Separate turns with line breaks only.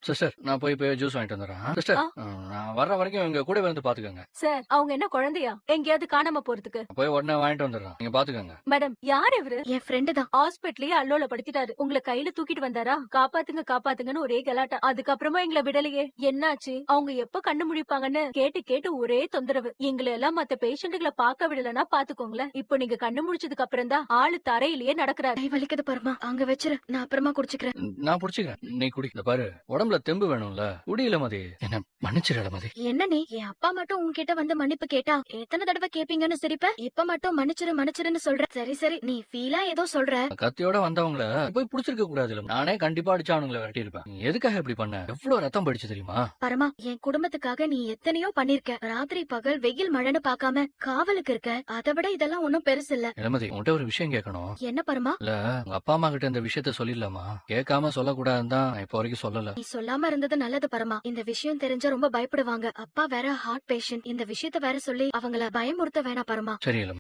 Sister நான் போய் juice வாங்கிட்டு வந்துடுறேன் சிஸ்டர்.
ஆ.
நான் வர்ற வரைக்கும் எங்க கூட வந்து பாத்துக்கோங்க.
சார் அவங்க என்ன குழந்தையா எங்கேயாவது காணாம போறதுக்கு?
போய் உடனே வாங்கிட்டு வந்துடுறேன், நீங்க பாத்துக்கோங்க.
மேடம் யார் இவரு?
என் ஃப்ரெண்டு தான்.
ஹாஸ்பிட்டலே அல்லோல படுத்திட்டாரு. உங்களை கையில தூக்கிட்டு வந்தாரா? காப்பாத்துங்க காப்பாத்துங்கன்னு ஒரே கலாட்டா. அதுக்கப்புறமா எங்களை விடலையே. என்னாச்சு? அவங்க எப்ப கண்ணு முழிப்பாங்கன்னு கேட்டு கேட்டு ஒரே தொந்தரவு. எங்களை எல்லாம் மத்த பேஷண்ட்டுகளை பார்க்க விடலன்னா பாத்துக்கோங்களேன். இப்போ நீங்க கண்ணு முழிச்சதுக்கு அப்புறம் தான் ஆளு தரையிலேயே நடக்கிறாரு.
கை வலிக்குது பரமா, அங்க வச்சிரு, நான் அப்புறமா குடிச்சுக்கிறேன்.
நான் புடிச்சுக்கிறேன், நீ குடி. இந்த பாரு, உடம்புல தெம்பு வேணும்ல, குடியில மதி. என்ன மன்னிச்சிடல மதி.
என்ன நீ என் அப்பா மட்டும் உன்கிட்ட வந்து மன்னிப்பு கேட்டா எத்தனை தடவை கேப்பீங்கன்னு சிரிப்ப? இப்ப மட்டும் மன்னிச்சிரு மன்னிச்சிருன்னு சொல்ற. சரி சரி, நீ ஃபீலா ஏதோ சொல்ற.
கத்தியோட வந்தவங்கள போய் புடிச்சிருக்க கூடாது. நானே கண்டிப்பா அடிச்சு அவனுங்களை வெட்டி இருப்பேன். நீ எதுக்காக இப்படி பண்ண? எவ்வளவு ரத்தம் படிச்சு தெரியுமா?
பரமா, என் குடும்பத்துக்காக நீ எத்தனையோ பண்ணிருக்க. ராத்திரி பகல் வெயில் மழைன்னு பாக்காம காவலுக்கு இருக்க. அதை விட இதெல்லாம் ஒண்ணும் பெருசு இல்ல.
இளமதி, உன்கிட்ட ஒரு விஷயம் கேட்கணும்.
என்ன பரமா?
இல்ல, உங்க அப்பா அம்மா கிட்ட இந்த விஷயத்த சொல்லிடலாமா? கேட்காம சொல்லக்கூடாதுன்னு தான் நான் இப்போ வரைக்கும் சொல்லல.
நீ சொல்லாம இருந்தது நல்லது பரமா. இந்த விஷயம் தெரிஞ்சா ரொம்ப பயப்படுவாங்க. அப்பா வேற ஹார்ட் பேஷண்ட். இந்த விஷயத்த வேற சொல்லி அவங்கள பயமுறுத்த வேணாம் பரமா.
சரி இளமதி.